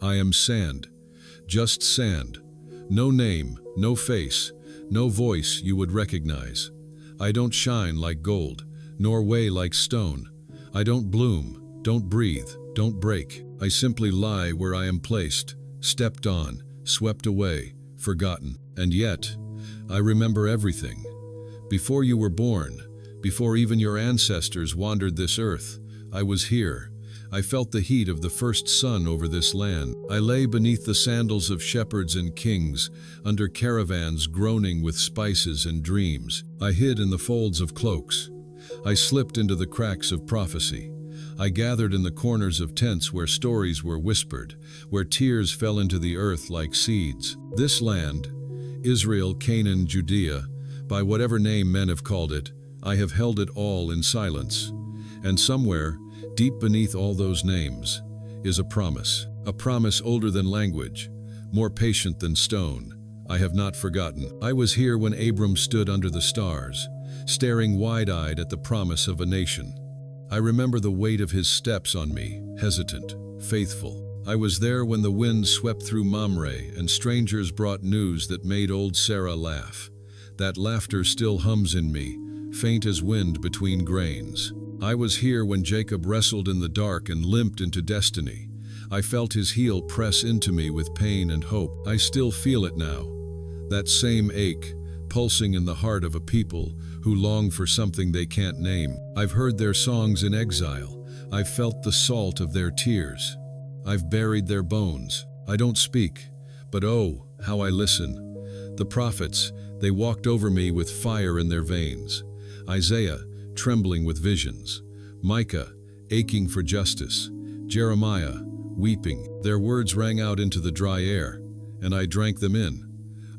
I am sand, just sand. No name, no face, no voice you would recognize. I don't shine like gold, nor weigh like stone. I don't bloom, don't breathe, don't break. I simply lie where I am placed, stepped on, swept away, forgotten. And yet, I remember everything. Before you were born, before even your ancestors wandered this earth, I was here. I felt the heat of the first sun over this land. I lay beneath the sandals of shepherds and kings, under caravans groaning with spices and dreams. I hid in the folds of cloaks. I slipped into the cracks of prophecy. I gathered in the corners of tents where stories were whispered, where tears fell into the earth like seeds. This land, Israel, Canaan, Judea, by whatever name men have called it, I have held it all in silence. And somewhere, deep beneath all those names, is a promise older than language, more patient than stone. I have not forgotten. I was here when Abram stood under the stars, staring wide-eyed at the promise of a nation. I remember the weight of his steps on me, hesitant, faithful. I was there when the wind swept through Mamre and strangers brought news that made old Sarah laugh. That laughter still hums in me, faint as wind between grains. I was here when Jacob wrestled in the dark and limped into destiny. I felt his heel press into me with pain and hope. I still feel it now. That same ache, pulsing in the heart of a people who long for something they can't name. I've heard their songs in exile. I've felt the salt of their tears. I've buried their bones. I don't speak, but oh, how I listen. The prophets, they walked over me with fire in their veins. Isaiah, trembling with visions. Micah, aching for justice. Jeremiah, weeping. Their words rang out into the dry air, and I drank them in.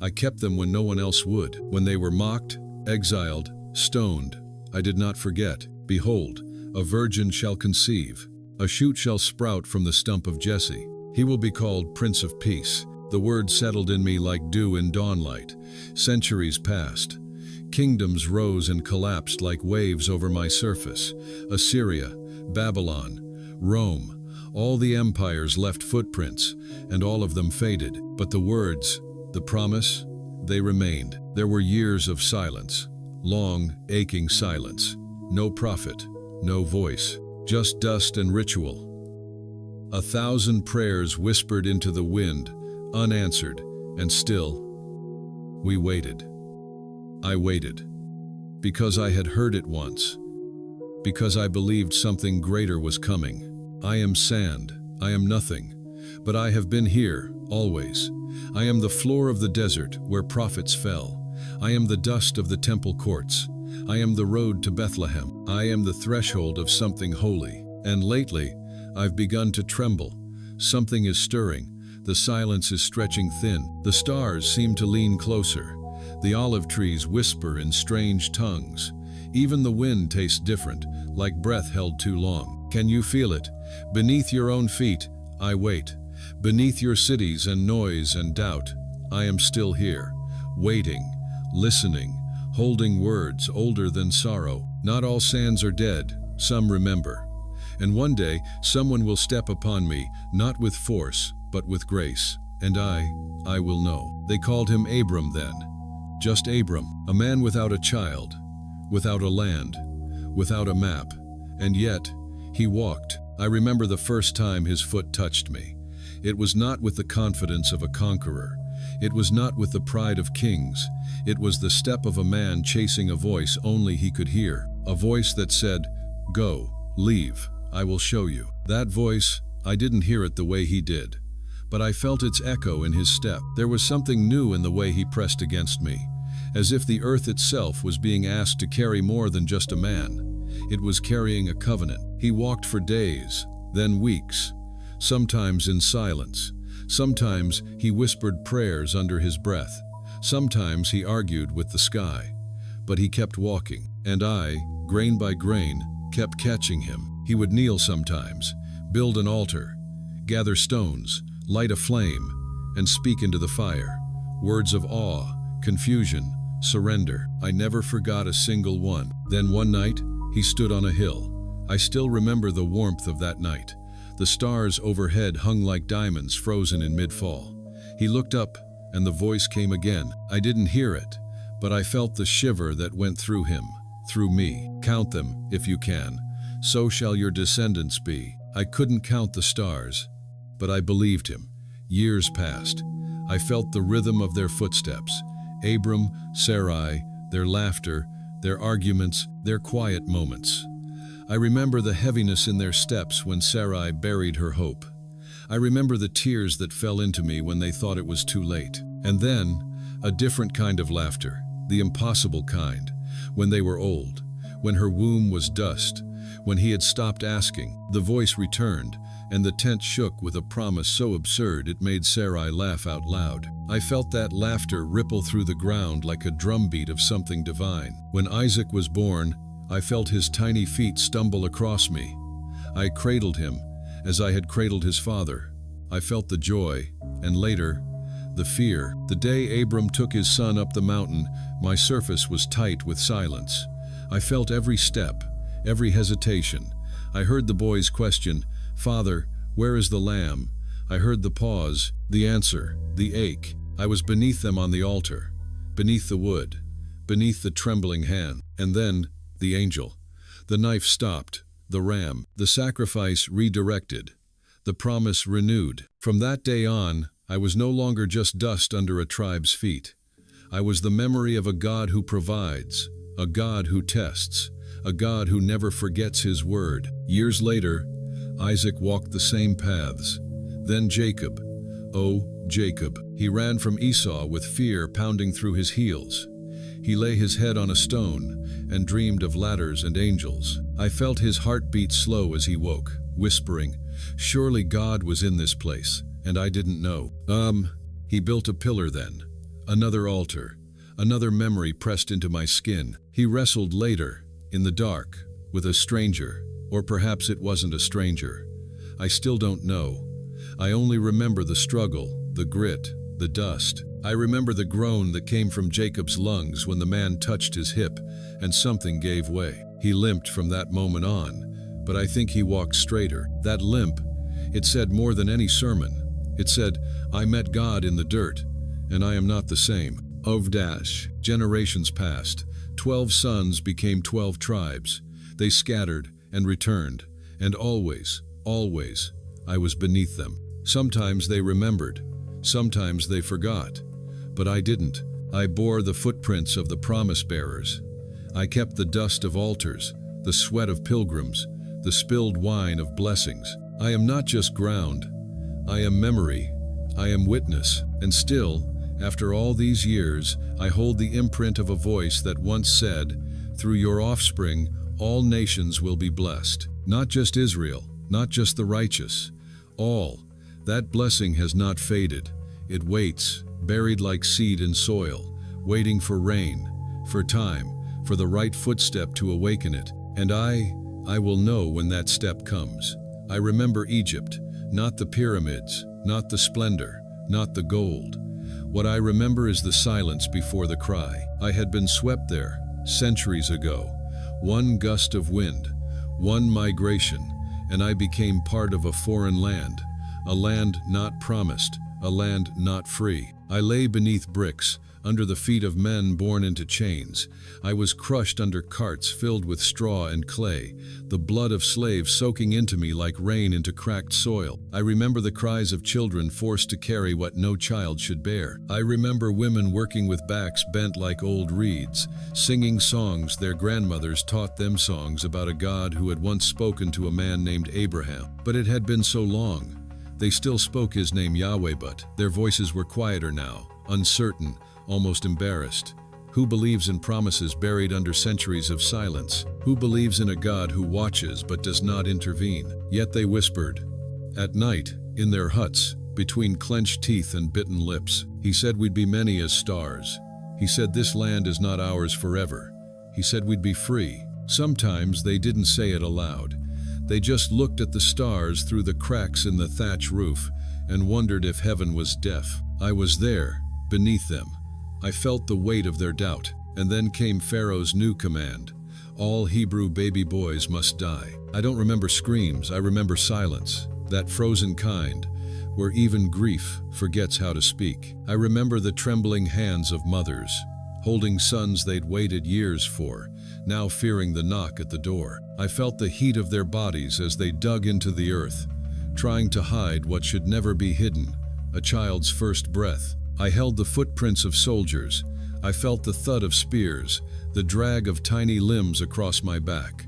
I kept them when no one else would. When they were mocked, exiled, stoned, I did not forget. Behold, a virgin shall conceive. A shoot shall sprout from the stump of Jesse. He will be called Prince of Peace. The word settled in me like dew in dawnlight. Centuries passed. Kingdoms rose and collapsed like waves over my surface. Assyria, Babylon, Rome, all the empires left footprints, and all of them faded. But the words, the promise, they remained. There were years of silence, long, aching silence. No prophet, no voice, just dust and ritual. 1,000 prayers whispered into the wind, unanswered, and still, we waited. I waited, because I had heard it once, because I believed something greater was coming. I am sand, I am nothing, but I have been here, always. I am the floor of the desert where prophets fell. I am the dust of the temple courts. I am the road to Bethlehem. I am the threshold of something holy. And lately, I've begun to tremble. Something is stirring. The silence is stretching thin. The stars seem to lean closer. The olive trees whisper in strange tongues. Even the wind tastes different, like breath held too long. Can you feel it? Beneath your own feet, I wait. Beneath your cities and noise and doubt, I am still here, waiting, listening, holding words older than sorrow. Not all sands are dead, some remember. And one day, someone will step upon me, not with force, but with grace. And I will know. They called him Abram then. Just Abram, a man without a child, without a land, without a map. And yet, he walked. I remember the first time his foot touched me. It was not with the confidence of a conqueror. It was not with the pride of kings. It was the step of a man chasing a voice only he could hear. A voice that said, "Go, leave, I will show you." That voice, I didn't hear it the way he did, but I felt its echo in his step. There was something new in the way he pressed against me, as if the earth itself was being asked to carry more than just a man. It was carrying a covenant. He walked for days, then weeks, sometimes in silence. Sometimes he whispered prayers under his breath. Sometimes he argued with the sky. But he kept walking, and I, grain by grain, kept catching him. He would kneel sometimes, build an altar, gather stones, light a flame, and speak into the fire. Words of awe, confusion, surrender. I never forgot a single one. Then one night, he stood on a hill. I still remember the warmth of that night. The stars overhead hung like diamonds frozen in mid-fall. He looked up, and the voice came again. I didn't hear it, but I felt the shiver that went through him, through me. Count them, if you can. So shall your descendants be. I couldn't count the stars, but I believed him. Years passed. I felt the rhythm of their footsteps. Abram, Sarai, their laughter, their arguments, their quiet moments. I remember the heaviness in their steps when Sarai buried her hope. I remember the tears that fell into me when they thought it was too late. And then, a different kind of laughter, the impossible kind, when they were old, when her womb was dust, when he had stopped asking. The voice returned, and the tent shook with a promise so absurd it made Sarai laugh out loud. I felt that laughter ripple through the ground like a drumbeat of something divine. When Isaac was born, I felt his tiny feet stumble across me. I cradled him, as I had cradled his father. I felt the joy, and later, the fear. The day Abram took his son up the mountain, my surface was tight with silence. I felt every step, every hesitation. I heard the boy's question, "Father, where is the lamb?" I heard the pause, the answer, the ache. I was beneath them on the altar, beneath the wood, beneath the trembling hand. And then, the angel. The knife stopped, the ram, the sacrifice redirected, the promise renewed. From that day on, I was no longer just dust under a tribe's feet. I was the memory of a God who provides, a God who tests, a God who never forgets his word. Years later, Isaac walked the same paths. Then Jacob. Oh, Jacob. He ran from Esau with fear pounding through his heels. He lay his head on a stone and dreamed of ladders and angels. I felt his heart beat slow as he woke, whispering, "Surely God was in this place, and I didn't know." He built a pillar then, another altar, another memory pressed into my skin. He wrestled later, in the dark, with a stranger, or perhaps it wasn't a stranger. I still don't know. I only remember the struggle, the grit, the dust. I remember the groan that came from Jacob's lungs when the man touched his hip and something gave way. He limped from that moment on, but I think he walked straighter. That limp, it said more than any sermon. It said, "I met God in the dirt, and I am not the same." Generations passed. 12 sons became 12 tribes. They scattered and returned, and always, always, I was beneath them. Sometimes they remembered, sometimes they forgot. But I didn't. I bore the footprints of the promise bearers. I kept the dust of altars, the sweat of pilgrims, the spilled wine of blessings. I am not just ground. I am memory. I am witness. And still, after all these years, I hold the imprint of a voice that once said, "Through your offspring, all nations will be blessed." Not just Israel, not just the righteous. All. That blessing has not faded. It waits, buried like seed in soil, waiting for rain, for time, for the right footstep to awaken it. And I will know when that step comes. I remember Egypt, not the pyramids, not the splendor, not the gold. What I remember is the silence before the cry. I had been swept there, centuries ago. One gust of wind, one migration, and I became part of a foreign land, a land not promised, a land not free. I lay beneath bricks, under the feet of men born into chains. I was crushed under carts filled with straw and clay, the blood of slaves soaking into me like rain into cracked soil. I remember the cries of children forced to carry what no child should bear. I remember women working with backs bent like old reeds, singing songs their grandmothers taught them, songs about a God who had once spoken to a man named Abraham. But it had been so long. They still spoke his name Yahweh, but their voices were quieter now, uncertain, almost embarrassed. Who believes in promises buried under centuries of silence? Who believes in a God who watches but does not intervene? Yet they whispered. At night, in their huts, between clenched teeth and bitten lips, he said we'd be many as stars. He said this land is not ours forever. He said we'd be free. Sometimes they didn't say it aloud. They just looked at the stars through the cracks in the thatch roof and wondered if heaven was deaf. I was there, beneath them. I felt the weight of their doubt. And then came Pharaoh's new command. All Hebrew baby boys must die. I don't remember screams, I remember silence. that frozen kind, where even grief forgets how to speak. I remember the trembling hands of mothers, holding sons they'd waited years for, now fearing the knock at the door. I felt the heat of their bodies as they dug into the earth, trying to hide what should never be hidden, a child's first breath. I held the footprints of soldiers. I felt the thud of spears, the drag of tiny limbs across my back.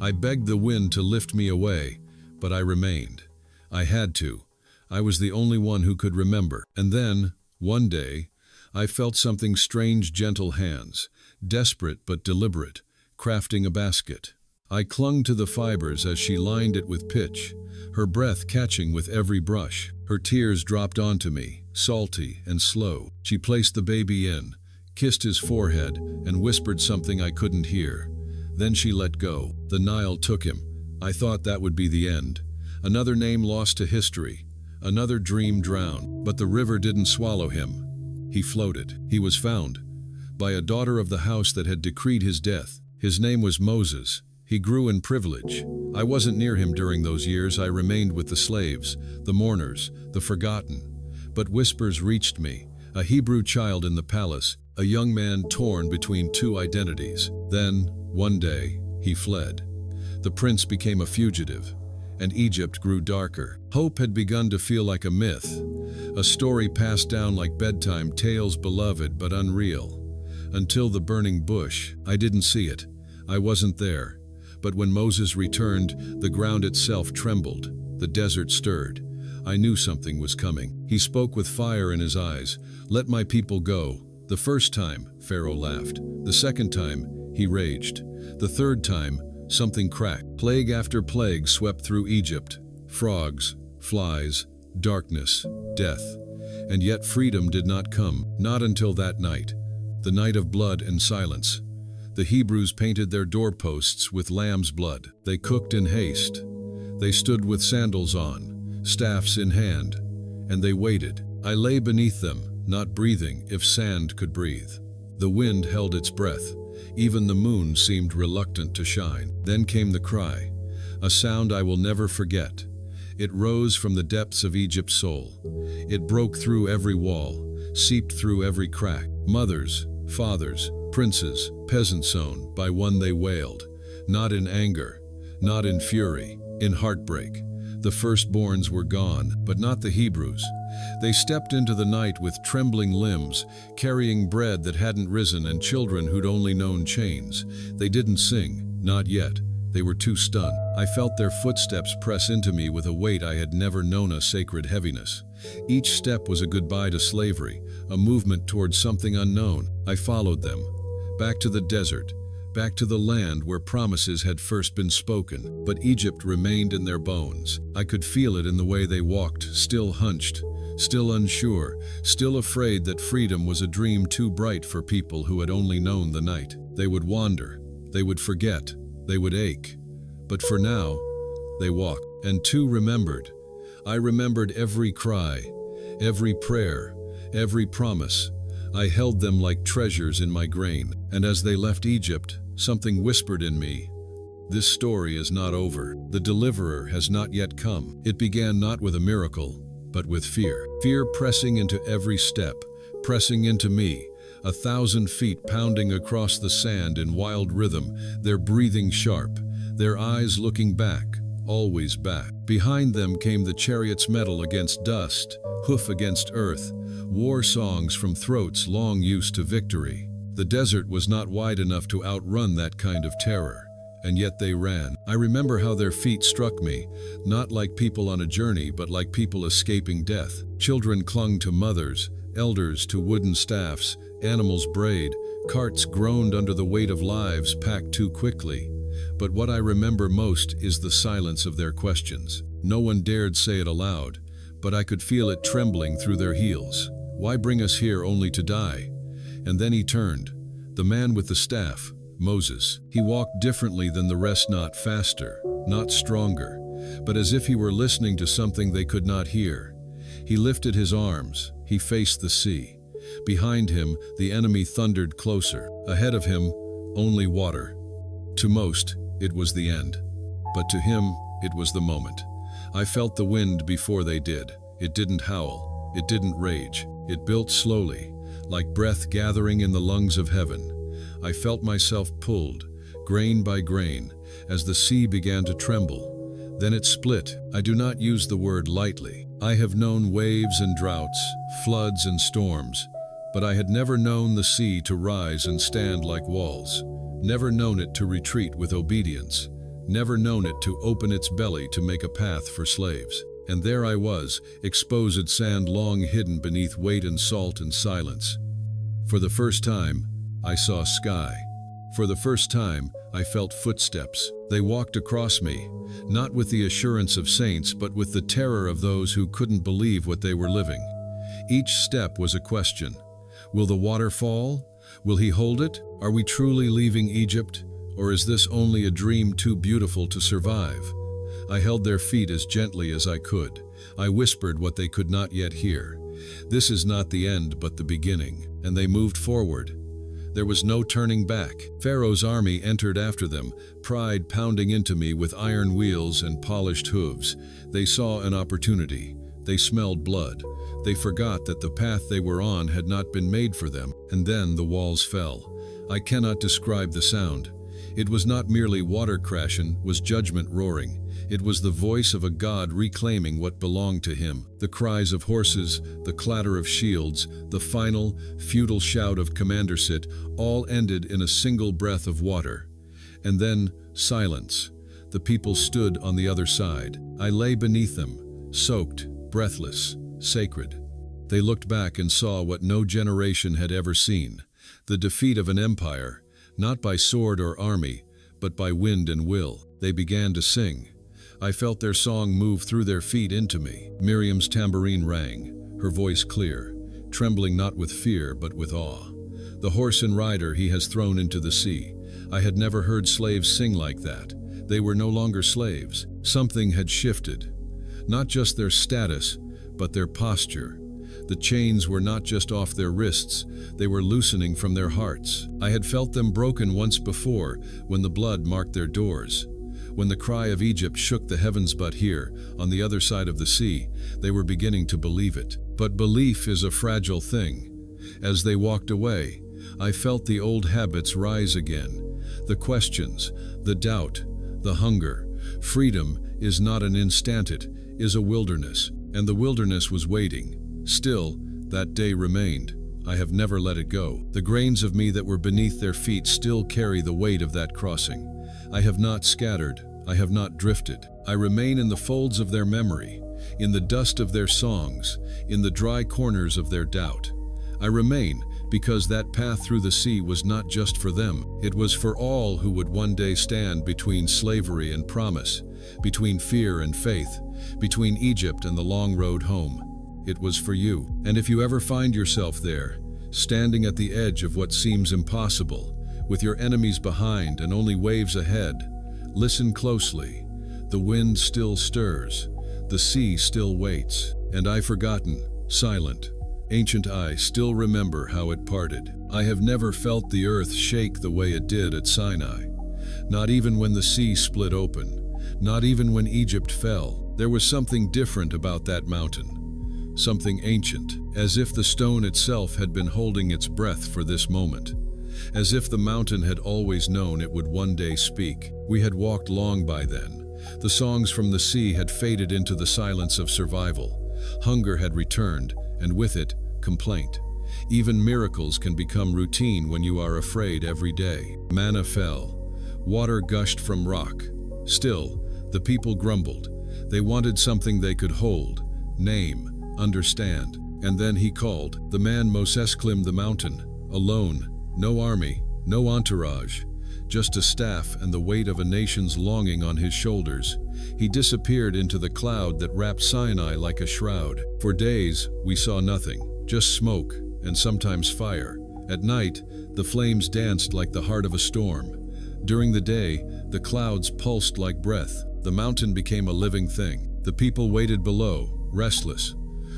I begged the wind to lift me away, but I remained. I had to. I was the only one who could remember. And then, one day, I felt something strange, gentle hands, desperate but deliberate, crafting a basket. I clung to the fibers as she lined it with pitch, her breath catching with every brush. Her tears dropped onto me, salty and slow. She placed the baby in, kissed his forehead, and whispered something I couldn't hear. Then she let go. The Nile took him. I thought that would be the end. Another name lost to history. Another dream drowned. But the river didn't swallow him. He floated. He was found by a daughter of the house that had decreed his death. His name was Moses. He grew in privilege. I wasn't near him during those years. I remained with the slaves, the mourners, the forgotten. But whispers reached me. A Hebrew child in the palace, a young man torn between two identities. Then, one day, he fled. The prince became a fugitive, and Egypt grew darker. Hope had begun to feel like a myth, a story passed down like bedtime tales, beloved but unreal. Until the burning bush. I didn't see it. I wasn't there. But when Moses returned, the ground itself trembled. The desert stirred. I knew something was coming. He spoke with fire in his eyes. "Let my people go." The first time, Pharaoh laughed. The second time, he raged. The third time, something cracked. Plague after plague swept through Egypt. Frogs, flies, darkness, death. And yet freedom did not come. Not until that night. The night of blood and silence. The Hebrews painted their doorposts with lamb's blood. They cooked in haste. They stood with sandals on, staffs in hand, and they waited. I lay beneath them, not breathing if sand could breathe. The wind held its breath. Even the moon seemed reluctant to shine. Then came the cry, a sound I will never forget. It rose from the depths of Egypt's soul. It broke through every wall, seeped through every crack. Mothers, fathers, princes, peasants sown, by one they wailed, not in anger, not in fury, in heartbreak. The firstborns were gone, but not the Hebrews. They stepped into the night with trembling limbs, carrying bread that hadn't risen and children who'd only known chains. They didn't sing, not yet. They were too stunned. I felt their footsteps press into me with a weight I had never known, a sacred heaviness. Each step was a goodbye to slavery, a movement towards something unknown. I followed them, back to the desert, back to the land where promises had first been spoken. But Egypt remained in their bones. I could feel it in the way they walked, still hunched, still unsure, still afraid that freedom was a dream too bright for people who had only known the night. They would wander, they would forget, they would ache. But for now, they walked. And two remembered. I remembered every cry, every prayer, every promise. I held them like treasures in my grain. And as they left Egypt, something whispered in me, this story is not over. The deliverer has not yet come. It began not with a miracle, but with fear. Fear pressing into every step, pressing into me, 1,000 feet pounding across the sand in wild rhythm, their breathing sharp, their eyes looking back, always back. Behind them came the chariot's metal against dust, hoof against earth, war songs from throats long used to victory. The desert was not wide enough to outrun that kind of terror, and yet they ran. I remember how their feet struck me, not like people on a journey, but like people escaping death. Children clung to mothers, elders to wooden staffs, animals brayed, carts groaned under the weight of lives packed too quickly. But what I remember most is the silence of their questions. No one dared say it aloud, but I could feel it trembling through their heels. Why bring us here only to die? And then he turned, the man with the staff, Moses. He walked differently than the rest, not faster, not stronger, but as if he were listening to something they could not hear. He lifted his arms, he faced the sea. Behind him, the enemy thundered closer. Ahead of him, only water. To most, it was the end. But to him, it was the moment. I felt the wind before they did. It didn't howl. It didn't rage. It built slowly, like breath gathering in the lungs of heaven. I felt myself pulled, grain by grain, as the sea began to tremble. Then it split. I do not use the word lightly. I have known waves and droughts, floods and storms, but I had never known the sea to rise and stand like walls, never known it to retreat with obedience, never known it to open its belly to make a path for slaves. And there I was, exposed sand long hidden beneath weight and salt and silence. For the first time, I saw sky. For the first time, I felt footsteps. They walked across me, not with the assurance of saints, but with the terror of those who couldn't believe what they were living. Each step was a question. Will the water fall? Will he hold it? Are we truly leaving Egypt? Or is this only a dream too beautiful to survive? I held their feet as gently as I could. I whispered what they could not yet hear. This is not the end, but the beginning. And they moved forward. There was no turning back. Pharaoh's army entered after them, pride pounding into me with iron wheels and polished hooves. They saw an opportunity. They smelled blood. They forgot that the path they were on had not been made for them. And then the walls fell. I cannot describe the sound. It was not merely water crashing, was judgment roaring. It was the voice of a god reclaiming what belonged to him. The cries of horses, the clatter of shields, the final, futile shout of Commander Sit, all ended in a single breath of water. And then, silence. The people stood on the other side. I lay beneath them, soaked, breathless, sacred. They looked back and saw what no generation had ever seen. The defeat of an empire, not by sword or army, but by wind and will. They began to sing. I felt their song move through their feet into me. Miriam's tambourine rang, her voice clear, trembling not with fear but with awe. The horse and rider he has thrown into the sea. I had never heard slaves sing like that. They were no longer slaves. Something had shifted. Not just their status, but their posture. The chains were not just off their wrists, they were loosening from their hearts. I had felt them broken once before, when the blood marked their doors. When the cry of Egypt shook the heavens, but here, on the other side of the sea, they were beginning to believe it. But belief is a fragile thing. As they walked away, I felt the old habits rise again. The questions, the doubt, the hunger. Freedom is not an instant, it is a wilderness, and the wilderness was waiting. Still, that day remained. I have never let it go. The grains of me that were beneath their feet still carry the weight of that crossing. I have not scattered. I have not drifted. I remain in the folds of their memory, in the dust of their songs, in the dry corners of their doubt. I remain because that path through the sea was not just for them. It was for all who would one day stand between slavery and promise, between fear and faith, between Egypt and the long road home. It was for you. And if you ever find yourself there, standing at the edge of what seems impossible, with your enemies behind and only waves ahead, listen closely. The wind still stirs, the sea still waits, and I forgotten, silent, ancient I still remember how it parted. I have never felt the earth shake the way it did at Sinai. Not even when the sea split open, not even when Egypt fell. There was something different about that mountain. Something ancient, as if the stone itself had been holding its breath for this moment, as if the mountain had always known it would one day speak. We had walked long by then. The songs from the sea had faded into the silence of survival. Hunger had returned, and with it, complaint. Even miracles can become routine when you are afraid every day. Manna fell. Water gushed from rock. Still, the people grumbled. They wanted something they could hold, name, understand. And then he called. The man Moses climbed the mountain, alone, no army, no entourage, just a staff and the weight of a nation's longing on his shoulders. He disappeared into the cloud that wrapped Sinai like a shroud. For days, we saw nothing, just smoke and sometimes fire. At night, the flames danced like the heart of a storm. During the day, the clouds pulsed like breath. The mountain became a living thing. The people waited below, restless.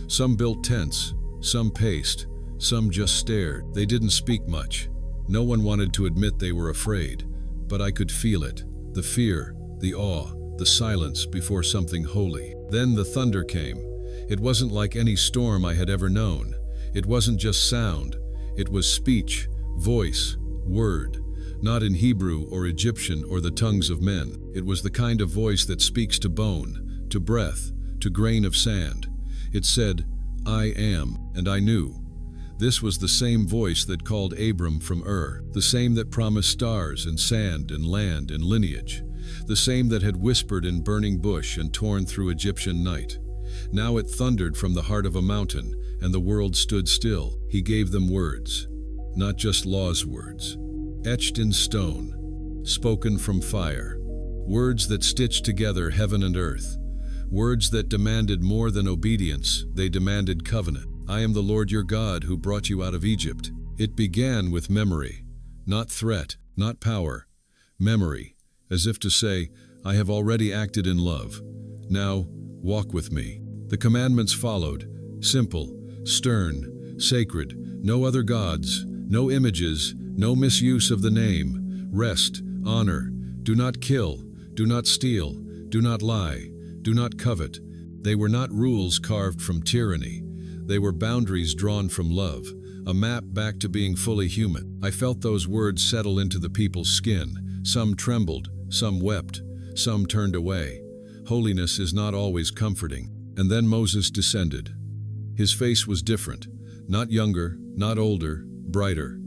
Some built tents, some paced, some just stared. They didn't speak much. No one wanted to admit they were afraid, but I could feel it. The fear, the awe, the silence before something holy. Then the thunder came. It wasn't like any storm I had ever known. It wasn't just sound. It was speech, voice, word. Not in Hebrew or Egyptian or the tongues of men. It was the kind of voice that speaks to bone, to breath, to grain of sand. It said, "I am," and I knew. This was the same voice that called Abram from Ur, the same that promised stars and sand and land and lineage, the same that had whispered in burning bush and torn through Egyptian night. Now it thundered from the heart of a mountain, and the world stood still. He gave them words, not just law's words, etched in stone, spoken from fire, words that stitched together heaven and earth, words that demanded more than obedience, they demanded covenant. "I am the Lord your God who brought you out of Egypt." It began with memory, not threat, not power. Memory, as if to say, "I have already acted in love. Now, walk with me." The commandments followed, simple, stern, sacred, no other gods, no images, no misuse of the name, rest, honor, do not kill, do not steal, do not lie, do not covet. They were not rules carved from tyranny. They were boundaries drawn from love, a map back to being fully human. I felt those words settle into the people's skin. Some trembled, some wept, some turned away. Holiness is not always comforting. And then Moses descended. His face was different, not younger, not older, brighter.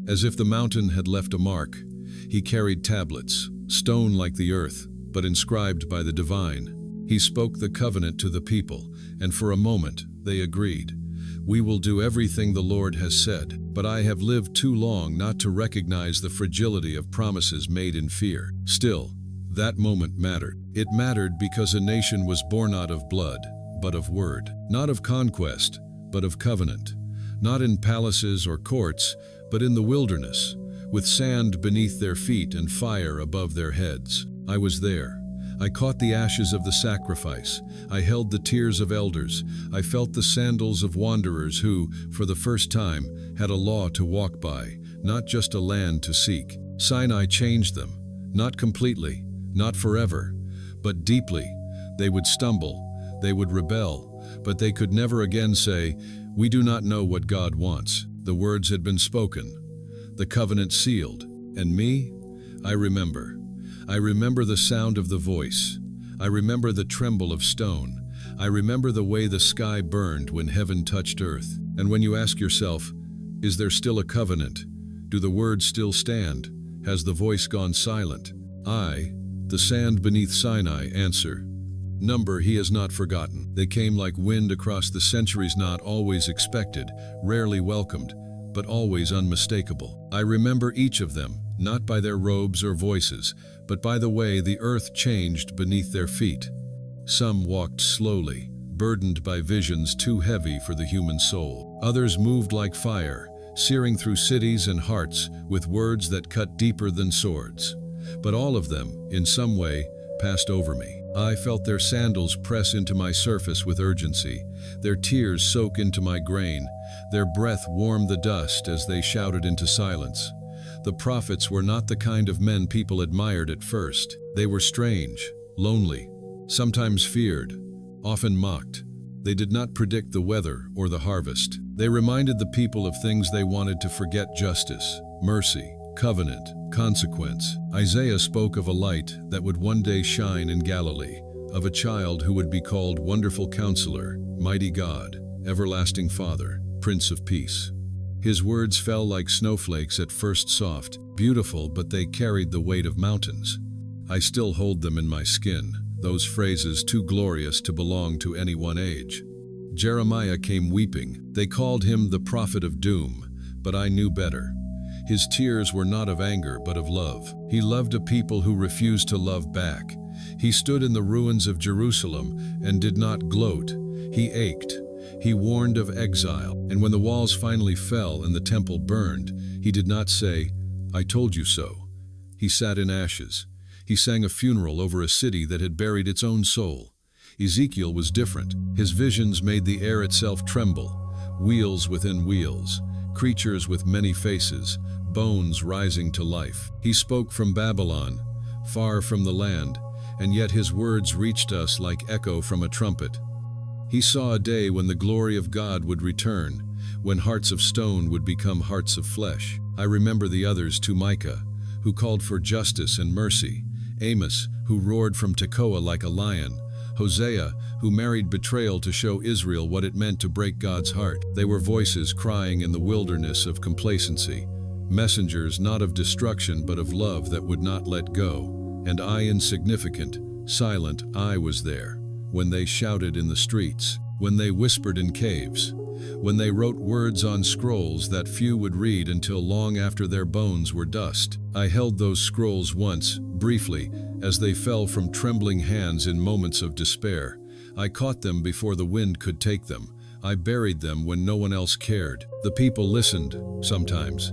As if the mountain had left a mark, he carried tablets, stone like the earth, but inscribed by the divine. He spoke the covenant to the people, and for a moment they agreed. "We will do everything the Lord has said, but I have lived too long not to recognize the fragility of promises made in fear." Still, that moment mattered. It mattered because a nation was born not of blood, but of word. Not of conquest, but of covenant. Not in palaces or courts, but in the wilderness, with sand beneath their feet and fire above their heads. I was there. I caught the ashes of the sacrifice. I held the tears of elders. I felt the sandals of wanderers who, for the first time, had a law to walk by, not just a land to seek. Sinai changed them, not completely, not forever, but deeply. They would stumble, they would rebel, but they could never again say, "We do not know what God wants." The words had been spoken, the covenant sealed, and me? I remember. I remember the sound of the voice. I remember the tremble of stone. I remember the way the sky burned when heaven touched earth. And when you ask yourself, is there still a covenant? Do the words still stand? Has the voice gone silent? I, the sand beneath Sinai, answer. Number he has not forgotten. They came like wind across the centuries, not always expected, rarely welcomed, but always unmistakable. I remember each of them, not by their robes or voices, but by the way the earth changed beneath their feet. Some walked slowly, burdened by visions too heavy for the human soul. Others moved like fire, searing through cities and hearts with words that cut deeper than swords. But all of them, in some way, passed over me. I felt their sandals press into my surface with urgency, their tears soak into my grain, their breath warm the dust as they shouted into silence. The prophets were not the kind of men people admired at first. They were strange, lonely, sometimes feared, often mocked. They did not predict the weather or the harvest. They reminded the people of things they wanted to forget: justice, mercy, covenant, consequence. Isaiah spoke of a light that would one day shine in Galilee, of a child who would be called Wonderful Counselor, Mighty God, Everlasting Father, Prince of Peace. His words fell like snowflakes, at first soft, beautiful, but they carried the weight of mountains. I still hold them in my skin, those phrases too glorious to belong to any one age. Jeremiah came weeping. They called him the prophet of doom, but I knew better. His tears were not of anger, but of love. He loved a people who refused to love back. He stood in the ruins of Jerusalem and did not gloat. He ached. He warned of exile. And when the walls finally fell and the temple burned, he did not say, "I told you so." He sat in ashes. He sang a funeral over a city that had buried its own soul. Ezekiel was different. His visions made the air itself tremble. Wheels within wheels, creatures with many faces, bones rising to life. He spoke from Babylon, far from the land, and yet his words reached us like echo from a trumpet. He saw a day when the glory of God would return, when hearts of stone would become hearts of flesh. I remember the others to Micah, who called for justice and mercy, Amos, who roared from Tekoa like a lion, Hosea, who married betrayal to show Israel what it meant to break God's heart. They were voices crying in the wilderness of complacency, messengers not of destruction but of love that would not let go. And I, insignificant, silent, I was there, when they shouted in the streets, when they whispered in caves, when they wrote words on scrolls that few would read until long after their bones were dust. I held those scrolls once, briefly, as they fell from trembling hands in moments of despair. I caught them before the wind could take them. I buried them when no one else cared. The people listened, sometimes.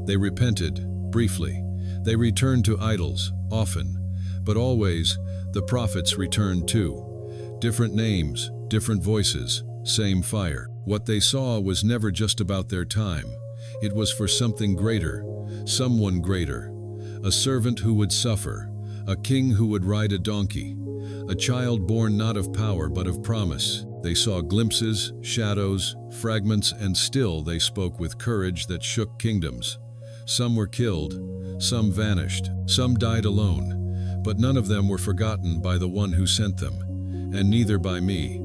They repented, briefly. They returned to idols, often. But always, the prophets returned too. Different names, different voices, same fire. What they saw was never just about their time. It was for something greater, someone greater. A servant who would suffer, a king who would ride a donkey, a child born not of power but of promise. They saw glimpses, shadows, fragments, and still they spoke with courage that shook kingdoms. Some were killed, some vanished, some died alone, but none of them were forgotten by the one who sent them, and neither by me.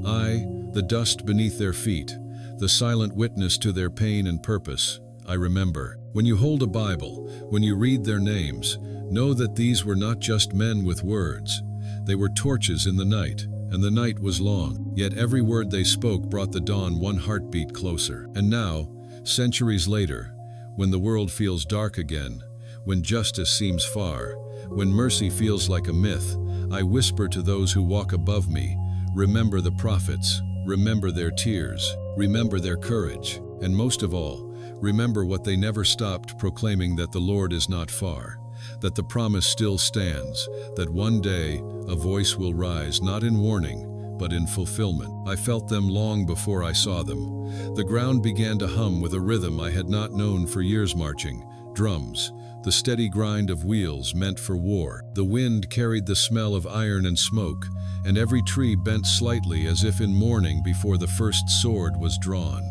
I, the dust beneath their feet, the silent witness to their pain and purpose. I remember. When you hold a Bible, when you read their names, know that these were not just men with words. They were torches in the night, and the night was long. Yet every word they spoke brought the dawn one heartbeat closer. And now, centuries later, when the world feels dark again, when justice seems far, when mercy feels like a myth, I whisper to those who walk above me, remember the prophets, remember their tears, remember their courage, and most of all, remember what they never stopped proclaiming, that the Lord is not far, that the promise still stands, that one day a voice will rise not in warning, but in fulfillment. I felt them long before I saw them. The ground began to hum with a rhythm I had not known for years. Marching, drums, the steady grind of wheels meant for war. The wind carried the smell of iron and smoke, and every tree bent slightly as if in mourning before the first sword was drawn.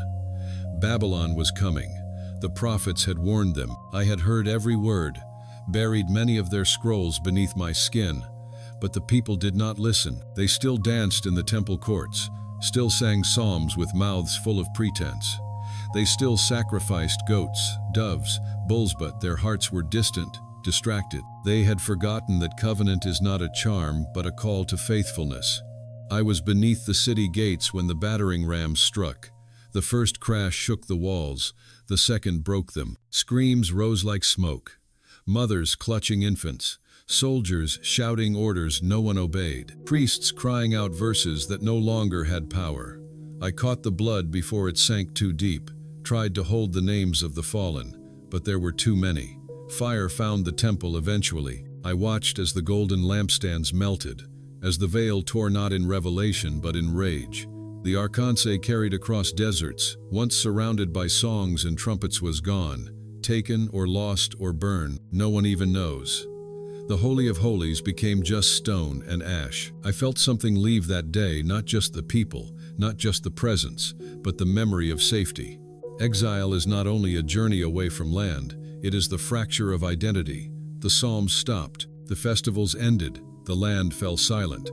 Babylon was coming. The prophets had warned them. I had heard every word, buried many of their scrolls beneath my skin. But the people did not listen. They still danced in the temple courts, still sang psalms with mouths full of pretense. They still sacrificed goats, doves, bulls, but their hearts were distant, distracted. They had forgotten that covenant is not a charm, but a call to faithfulness. I was beneath the city gates when the battering rams struck. The first crash shook the walls, the second broke them. Screams rose like smoke. Mothers clutching infants, soldiers shouting orders no one obeyed, priests crying out verses that no longer had power. I caught the blood before it sank too deep, tried to hold the names of the fallen, but there were too many. Fire found the temple eventually. I watched as the golden lampstands melted, as the veil tore not in revelation but in rage. The archonce carried across deserts, once surrounded by songs and trumpets, was gone, taken or lost or burned, no one even knows. The Holy of Holies became just stone and ash. I felt something leave that day, not just the people, not just the presence, but the memory of safety. Exile is not only a journey away from land, it is the fracture of identity. The psalms stopped, the festivals ended, the land fell silent,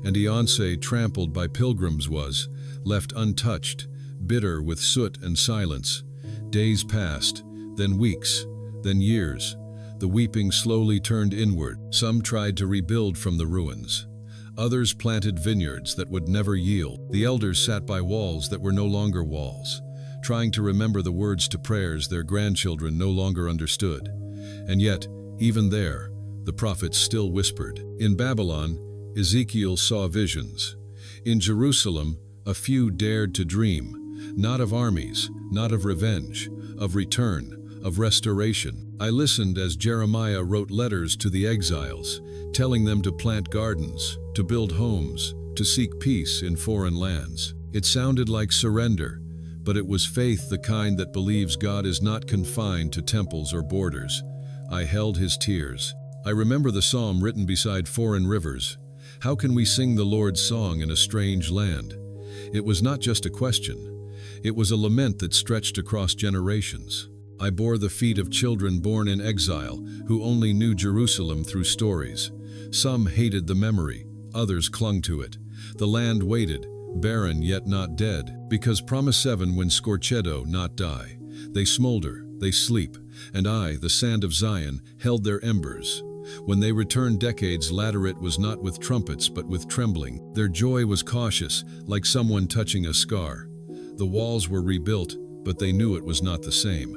and Eonse, trampled by pilgrims, was left untouched, bitter with soot and silence. Days passed, then weeks, then years. The weeping slowly turned inward. Some tried to rebuild from the ruins. Others planted vineyards that would never yield. The elders sat by walls that were no longer walls, trying to remember the words to prayers their grandchildren no longer understood. And yet, even there, the prophets still whispered. In Babylon, Ezekiel saw visions. In Jerusalem, a few dared to dream, not of armies, not of revenge, of return, of restoration. I listened as Jeremiah wrote letters to the exiles, telling them to plant gardens, to build homes, to seek peace in foreign lands. It sounded like surrender, but it was faith, the kind that believes God is not confined to temples or borders. I held his tears. I remember the psalm written beside foreign rivers. How can we sing the Lord's song in a strange land? It was not just a question. It was a lament that stretched across generations. I bore the feet of children born in exile who only knew Jerusalem through stories. Some hated the memory, others clung to it. The land waited, barren yet not dead, because Promise 7 when scorchedo not die. They smolder, they sleep, and I, the sand of Zion, held their embers. When they returned decades later, it was not with trumpets but with trembling. Their joy was cautious, like someone touching a scar. The walls were rebuilt, but they knew it was not the same.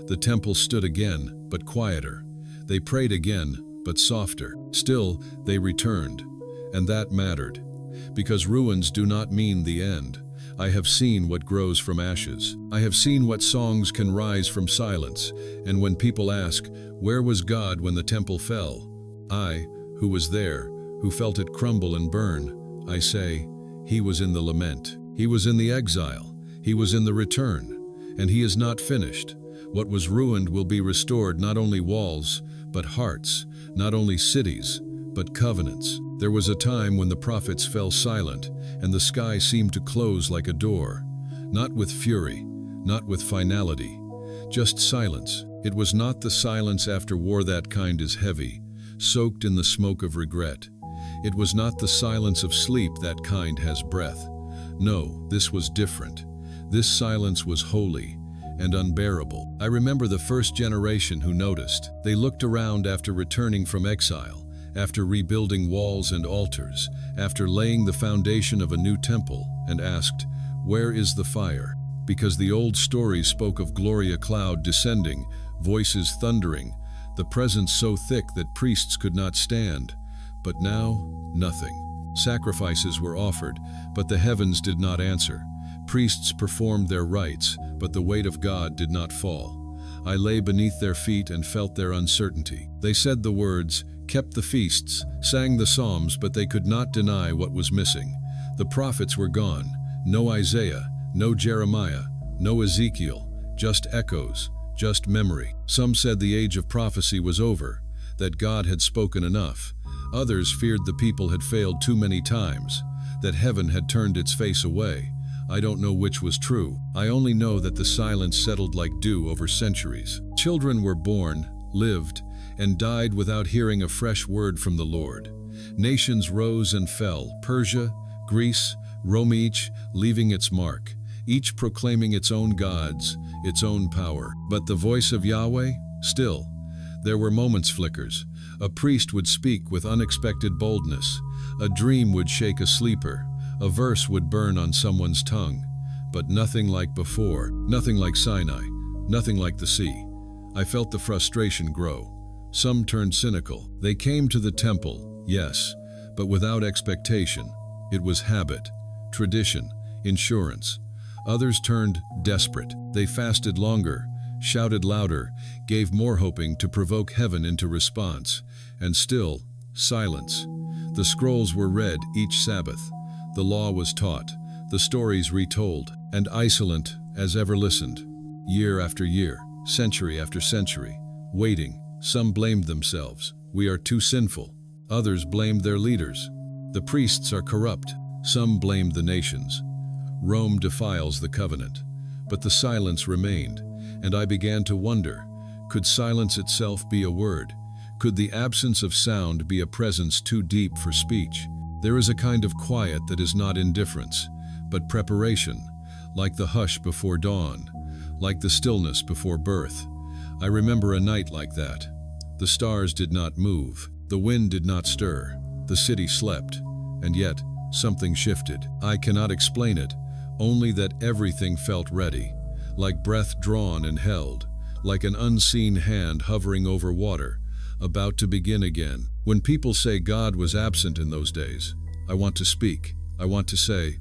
The temple stood again, but quieter. They prayed again, but softer. Still, they returned, and that mattered. Because ruins do not mean the end. I have seen what grows from ashes. I have seen what songs can rise from silence. And when people ask, where was God when the temple fell? I, who was there, who felt it crumble and burn, I say, he was in the lament. He was in the exile. He was in the return. And he is not finished. What was ruined will be restored, not only walls, but hearts, not only cities, but covenants. There was a time when the prophets fell silent, and the sky seemed to close like a door. Not with fury, not with finality, just silence. It was not the silence after war. That kind is heavy, soaked in the smoke of regret. It was not the silence of sleep. That kind has breath. No, this was different. This silence was holy and unbearable. I remember the first generation who noticed. They looked around after returning from exile, after rebuilding walls and altars, after laying the foundation of a new temple, and asked, where is the fire? Because the old stories spoke of glory, a cloud descending, voices thundering, the presence so thick that priests could not stand. But now, nothing. Sacrifices were offered, but the heavens did not answer. Priests performed their rites, but the weight of God did not fall. I lay beneath their feet and felt their uncertainty. They said the words, kept the feasts, sang the psalms, but they could not deny what was missing. The prophets were gone. No Isaiah, no Jeremiah, no Ezekiel, just echoes, just memory. Some said the age of prophecy was over, that God had spoken enough. Others feared the people had failed too many times, that heaven had turned its face away. I don't know which was true. I only know that the silence settled like dew over centuries. Children were born, lived, and died without hearing a fresh word from the Lord. Nations rose and fell, Persia, Greece, Rome, each leaving its mark, each proclaiming its own gods, its own power. But the voice of Yahweh, still. There were moments, flickers. A priest would speak with unexpected boldness. A dream would shake a sleeper. A verse would burn on someone's tongue. But nothing like before, nothing like Sinai, nothing like the sea. I felt the frustration grow. Some turned cynical. They came to the temple, yes, but without expectation. It was habit, tradition, insurance. Others turned desperate. They fasted longer, shouted louder, gave more, hoping to provoke heaven into response. And still, silence. The scrolls were read each Sabbath. The law was taught, the stories retold, and isolate as ever listened. Year after year, century after century, waiting. Some blamed themselves. We are too sinful. Others blamed their leaders. The priests are corrupt. Some blamed the nations. Rome defiles the covenant. But the silence remained, and I began to wonder, could silence itself be a word? Could the absence of sound be a presence too deep for speech? There is a kind of quiet that is not indifference, but preparation, like the hush before dawn, like the stillness before birth. I remember a night like that. The stars did not move, the wind did not stir, the city slept, and yet something shifted. I cannot explain it, only that everything felt ready, like breath drawn and held, like an unseen hand hovering over water, about to begin again. When people say God was absent in those days, I want to speak. I want to say,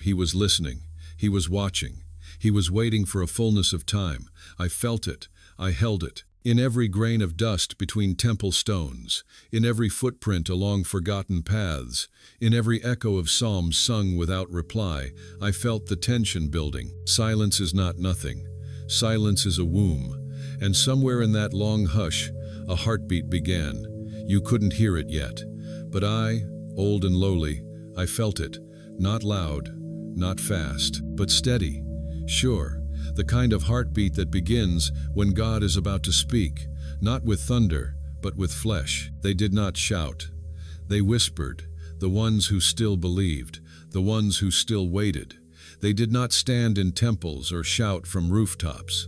he was listening, he was watching, he was waiting for a fullness of time. I felt it, I held it. In every grain of dust between temple stones, in every footprint along forgotten paths, in every echo of psalms sung without reply, I felt the tension building. Silence is not nothing. Silence is a womb, and somewhere in that long hush, A heartbeat began. You couldn't hear it yet. But I, old and lowly, I felt it. Not loud, not fast, but steady. Sure, the kind of heartbeat that begins when God is about to speak, not with thunder, but with flesh. They did not shout. They whispered, the ones who still believed, the ones who still waited. They did not stand in temples or shout from rooftops.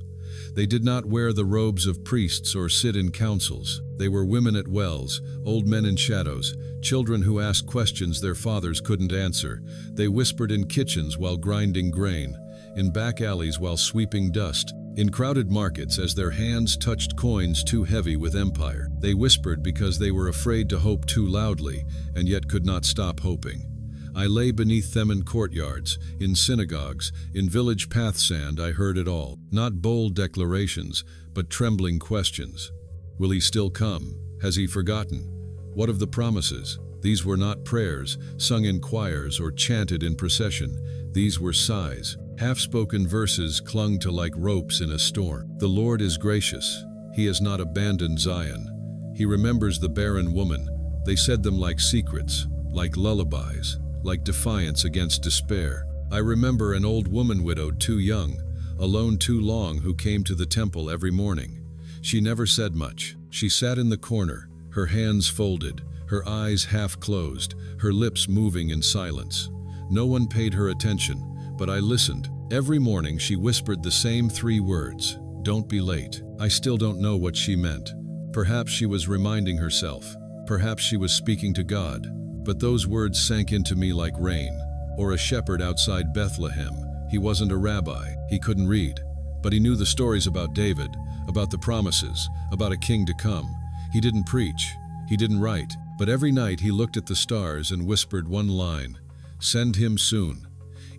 They did not wear the robes of priests or sit in councils. They were women at wells, old men in shadows, children who asked questions their fathers couldn't answer. They whispered in kitchens while grinding grain, in back alleys while sweeping dust, in crowded markets as their hands touched coins too heavy with empire. They whispered because they were afraid to hope too loudly, and yet could not stop hoping. I lay beneath them in courtyards, in synagogues, in village path sand. I heard it all. Not bold declarations, but trembling questions. Will he still come? Has he forgotten? What of the promises? These were not prayers, sung in choirs or chanted in procession. These were sighs. Half-spoken verses clung to like ropes in a storm. The Lord is gracious. He has not abandoned Zion. He remembers the barren woman. They said them like secrets, like lullabies, like defiance against despair. I remember an old woman widowed too young, alone too long, who came to the temple every morning. She never said much. She sat in the corner, her hands folded, her eyes half closed, her lips moving in silence. No one paid her attention, but I listened. Every morning she whispered the same 3 words, "Don't be late." I still don't know what she meant. Perhaps she was reminding herself. Perhaps she was speaking to God. But those words sank into me like rain. Or a shepherd outside Bethlehem. He wasn't a rabbi. He couldn't read. But he knew the stories about David, about the promises, about a king to come. He didn't preach. He didn't write. But every night he looked at the stars and whispered one line, "Send him soon."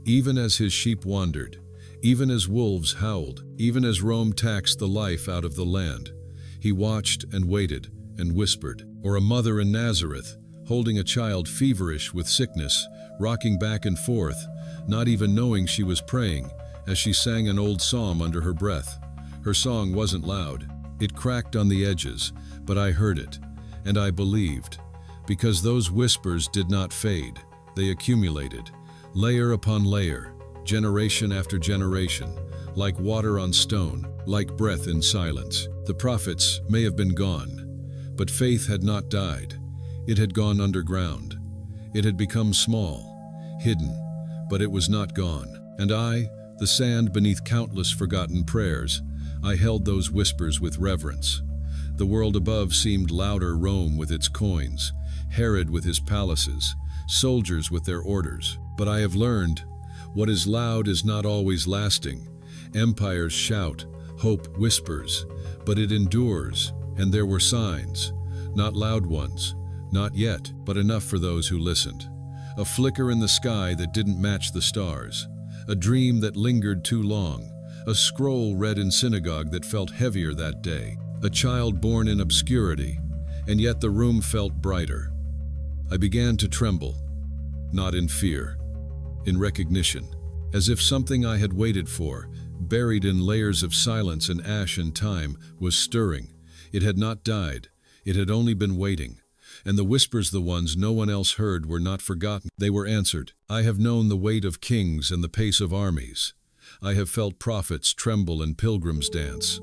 Even as his sheep wandered, even as wolves howled, even as Rome taxed the life out of the land, he watched and waited and whispered. Or a mother in Nazareth, holding a child feverish with sickness, rocking back and forth, not even knowing she was praying, as she sang an old psalm under her breath. Her song wasn't loud. It cracked on the edges, but I heard it, and I believed. Because those whispers did not fade. They accumulated, layer upon layer, generation after generation, like water on stone, like breath in silence. The prophets may have been gone, but faith had not died. It had gone underground. It had become small, hidden, but it was not gone. And I, the sand beneath countless forgotten prayers, I held those whispers with reverence. The world above seemed louder: Rome with its coins, Herod with his palaces, soldiers with their orders. But I have learned, what is loud is not always lasting. Empires shout, hope whispers, but it endures. And there were signs, not loud ones, not yet, but enough for those who listened. A flicker in the sky that didn't match the stars. A dream that lingered too long. A scroll read in synagogue that felt heavier that day. A child born in obscurity, and yet the room felt brighter. I began to tremble, not in fear, in recognition, as if something I had waited for, buried in layers of silence and ash and time, was stirring. It had not died. It had only been waiting. And the whispers, the ones no one else heard, were not forgotten. They were answered. I have known the weight of kings and the pace of armies. I have felt prophets tremble and pilgrims dance.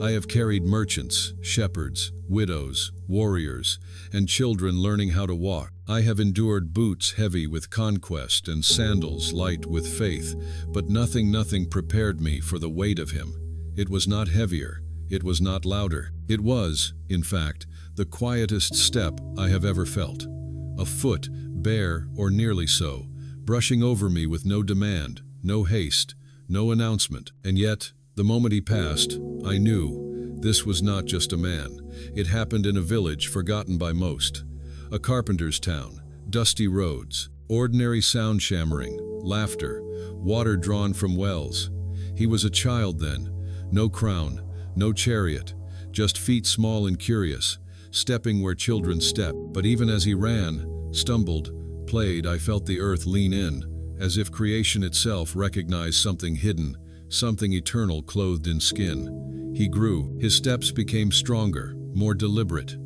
I have carried merchants, shepherds, widows, warriors, and children learning how to walk. I have endured boots heavy with conquest and sandals light with faith, but nothing prepared me for the weight of him. It was not heavier. It was not louder. It was, in fact, the quietest step I have ever felt. A foot, bare or nearly so, brushing over me with no demand, no haste, no announcement. And yet, the moment he passed, I knew this was not just a man. It happened in a village forgotten by most. A carpenter's town, dusty roads, ordinary sound shammering, laughter, water drawn from wells. He was a child then, no crown, no chariot, just feet small and curious, stepping where children step. But even as he ran, stumbled, played, I felt the earth lean in, as if creation itself recognized something hidden, something eternal clothed in skin. He grew. His steps became stronger, more deliberate.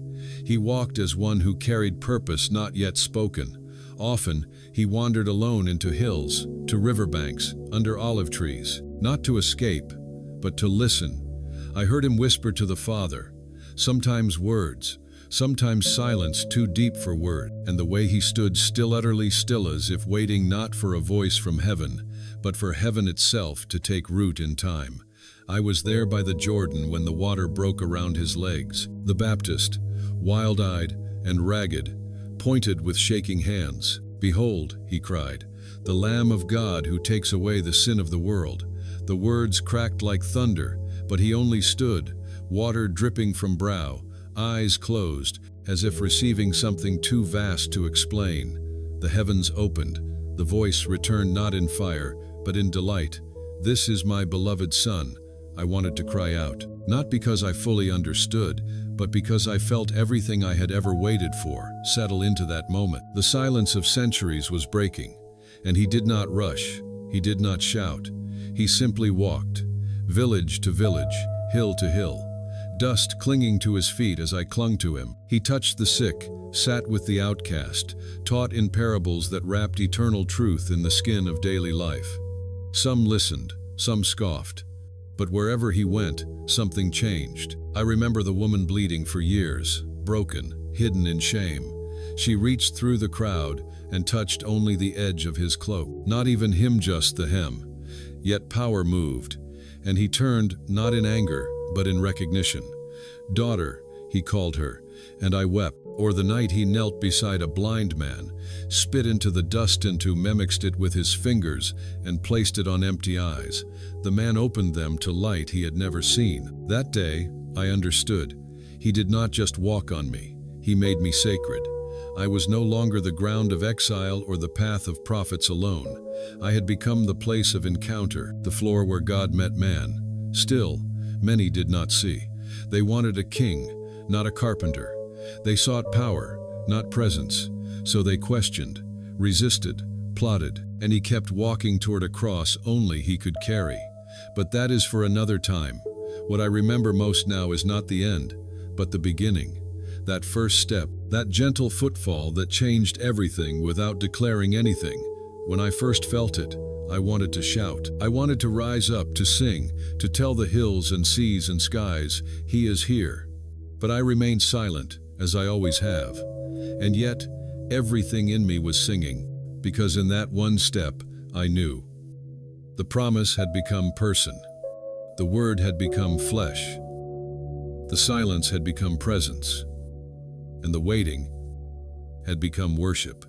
He walked as one who carried purpose not yet spoken. Often, he wandered alone into hills, to riverbanks, under olive trees, not to escape, but to listen. I heard him whisper to the Father, sometimes words, sometimes silence too deep for word, and the way he stood still, utterly still, as if waiting not for a voice from heaven, but for heaven itself to take root in time. I was there by the Jordan when the water broke around his legs. The Baptist, wild-eyed and ragged, pointed with shaking hands. "Behold," he cried, "the Lamb of God who takes away the sin of the world." The words cracked like thunder, but he only stood, water dripping from brow, eyes closed, as if receiving something too vast to explain. The heavens opened. The voice returned not in fire, but in delight. "This is my beloved Son." I wanted to cry out, not because I fully understood, but because I felt everything I had ever waited for settle into that moment. The silence of centuries was breaking, and he did not rush, he did not shout. He simply walked, village to village, hill to hill, dust clinging to his feet as I clung to him. He touched the sick, sat with the outcast, taught in parables that wrapped eternal truth in the skin of daily life. Some listened, some scoffed, but wherever he went, something changed. I remember the woman bleeding for years, broken, hidden in shame. She reached through the crowd and touched only the edge of his cloak, not even him, just the hem. Yet power moved, and he turned not in anger, but in recognition. "Daughter," he called her, and I wept. Or the night he knelt beside a blind man, spit into the dust and mimixed it with his fingers and placed it on empty eyes. The man opened them to light he had never seen. That day, I understood. He did not just walk on me, he made me sacred. I was no longer the ground of exile or the path of prophets alone. I had become the place of encounter, the floor where God met man. Still, many did not see. They wanted a king, not a carpenter. They sought power, not presence. So they questioned, resisted, plotted, and he kept walking toward a cross only he could carry. But that is for another time. What I remember most now is not the end, but the beginning. That first step, that gentle footfall that changed everything without declaring anything. When I first felt it, I wanted to shout. I wanted to rise up, to sing, to tell the hills and seas and skies, "He is here." But I remained silent, as I always have. And yet, everything in me was singing, because in that one step, I knew. The promise had become person. The word had become flesh. The silence had become presence. And the waiting had become worship.